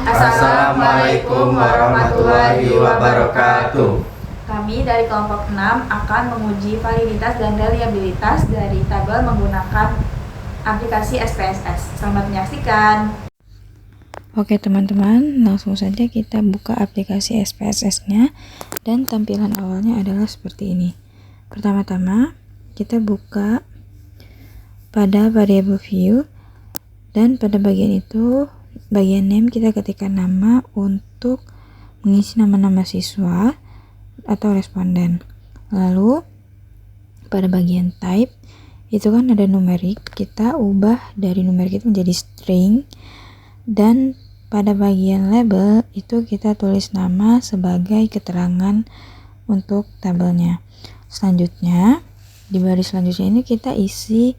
Assalamualaikum warahmatullahi wabarakatuh. Kami dari kelompok 6 akan menguji validitas dan reliabilitas dari tabel menggunakan aplikasi SPSS. Selamat menyaksikan. Oke teman-teman, langsung saja kita buka aplikasi SPSS-nya dan tampilan awalnya adalah seperti ini. Pertama-tama kita buka pada variable view dan pada bagian itu, bagian name kita ketikkan nama untuk mengisi nama-nama siswa atau responden. Lalu pada bagian type itu kan ada numerik, kita ubah dari numerik itu menjadi string, dan pada bagian label itu kita tulis nama sebagai keterangan untuk tabelnya. Selanjutnya di baris selanjutnya ini kita isi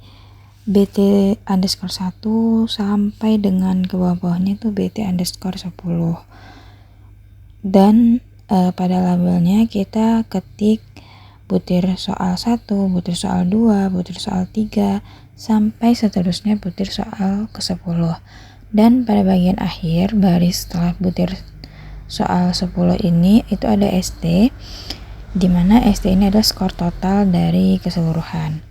BT_1 sampai dengan ke bawah-bawahnya itu BT_10, dan pada labelnya kita ketik butir soal 1, butir soal 2, butir soal 3 sampai seterusnya butir soal ke-10. Dan pada bagian akhir baris setelah butir soal 10 ini itu ada ST, dimana ST ini adalah skor total dari keseluruhan.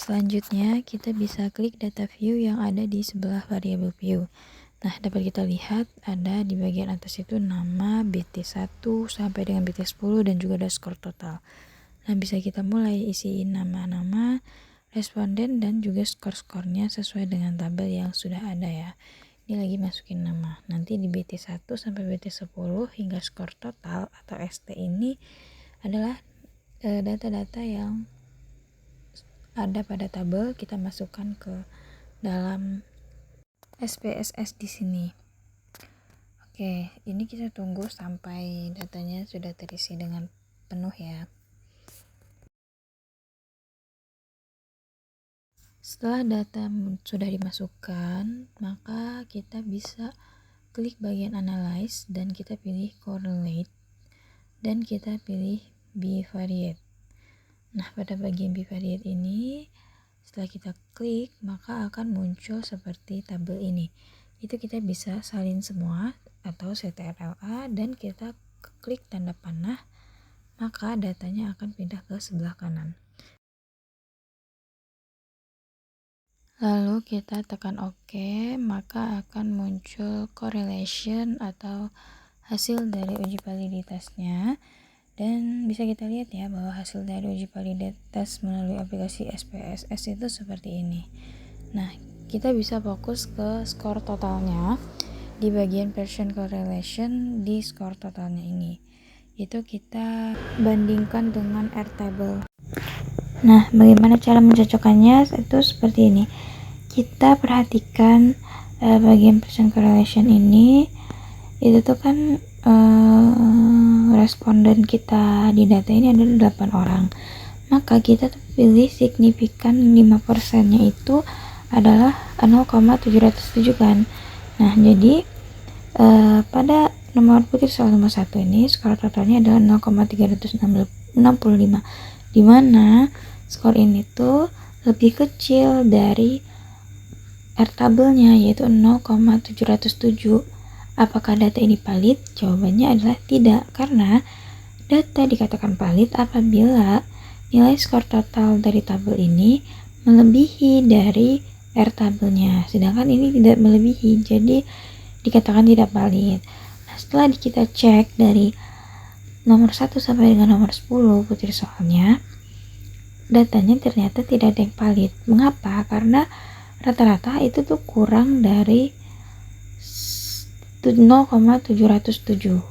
Selanjutnya kita bisa klik data view yang ada di sebelah variable view. Nah, dapat kita lihat ada di bagian atas itu nama BT1 sampai dengan BT10 dan juga ada skor total. Nah, bisa kita mulai isiin nama-nama responden dan juga skor-skornya sesuai dengan tabel yang sudah ada ya. Ini lagi masukin nama. Nanti di BT1 sampai BT10 hingga skor total atau ST ini adalah data-data yang ada pada tabel, kita masukkan ke dalam SPSS di sini. Oke, ini kita tunggu sampai datanya sudah terisi dengan penuh ya. Setelah data sudah dimasukkan, maka kita bisa klik bagian analyze dan kita pilih correlate dan kita pilih bivariate. Nah, pada bagian bivariate ini setelah kita klik maka akan muncul seperti tabel ini. Itu kita bisa salin semua atau CTRL-A dan kita klik tanda panah, maka datanya akan pindah ke sebelah kanan. Lalu kita tekan OK, maka akan muncul correlation atau hasil dari uji validitasnya. Dan bisa kita lihat ya bahwa hasil dari uji validitas melalui aplikasi SPSS itu seperti ini. Nah, kita bisa fokus ke skor totalnya di bagian version correlation di skor totalnya ini. Itu kita bandingkan dengan Airtable. Nah, bagaimana cara mencocokkannya? Itu seperti ini. Kita perhatikan bagian version correlation ini, itu tuh kan responden kita di data ini ada 8 orang, maka kita tuh pilih signifikan 5% nya itu adalah 0,707 kan. Nah, jadi pada nomor butir soal nomor 1 ini skor totalnya adalah 0,365, dimana skor ini tuh lebih kecil dari Airtable-nya yaitu 0,707. Apakah data ini valid? Jawabannya adalah tidak, karena data dikatakan valid apabila nilai skor total dari tabel ini melebihi dari Airtable-nya, sedangkan ini tidak melebihi, jadi dikatakan tidak valid. Nah, setelah kita cek dari nomor 1 sampai dengan nomor 10 butir soalnya, datanya ternyata tidak ada yang valid. Mengapa? Karena rata-rata itu tuh kurang dari 0,707.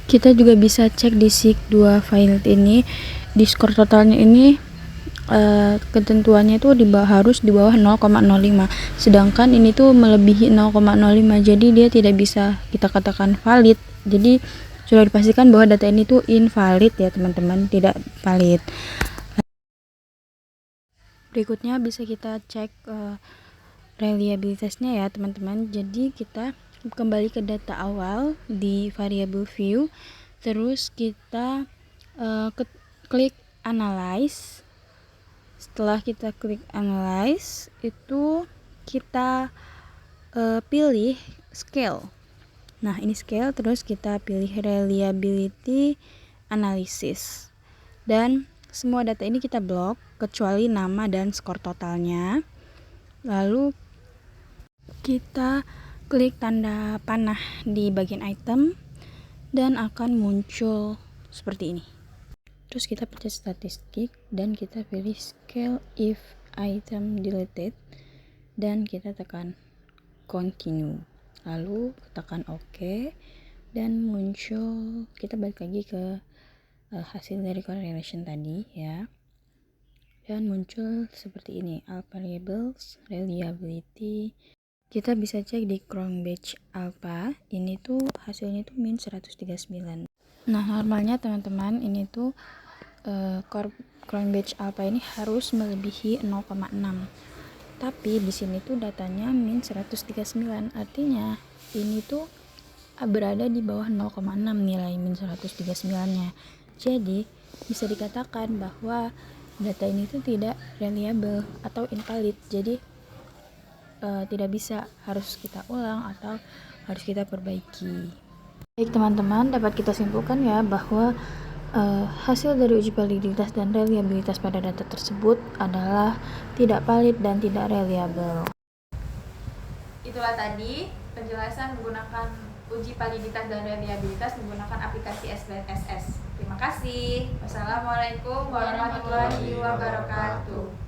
Kita juga bisa cek di SIG2 file ini, di skor totalnya ini ketentuannya itu harus di bawah 0,05, sedangkan ini tuh melebihi 0,05, jadi dia tidak bisa kita katakan valid. Jadi sudah dipastikan bahwa data ini tuh invalid ya teman-teman, tidak valid. Berikutnya bisa kita cek reliabilitasnya ya teman-teman. Jadi kita kembali ke data awal di variable view, terus kita klik analyze. Setelah kita klik analyze, itu kita pilih scale. Nah, ini scale, terus kita pilih reliability analysis. Dan semua data ini kita blok kecuali nama dan skor totalnya. Lalu kita klik tanda panah di bagian item dan akan muncul seperti ini. Terus kita pencet statistik dan kita pilih scale if item deleted dan kita tekan continue. Lalu tekan OK dan muncul, kita balik lagi ke hasil dari correlation tadi ya, dan muncul seperti ini, all variables, reliability. Kita bisa cek di Cronbach Alpha, ini tuh hasilnya tuh min 139. Nah, normalnya teman-teman ini tuh Cronbach Alpha ini harus melebihi 0,6. Tapi di sini tuh datanya min 139, artinya ini tuh berada di bawah 0,6 nilai min 139-nya. Jadi bisa dikatakan bahwa data ini tuh tidak reliable atau invalid. Jadi tidak bisa, harus kita ulang atau harus kita perbaiki. Baik teman-teman, dapat kita simpulkan ya bahwa hasil dari uji validitas dan reliabilitas pada data tersebut adalah tidak valid dan tidak reliable. Itulah tadi penjelasan menggunakan uji validitas dan reliabilitas menggunakan aplikasi SPSS. Terima kasih. Wassalamualaikum warahmatullahi wabarakatuh.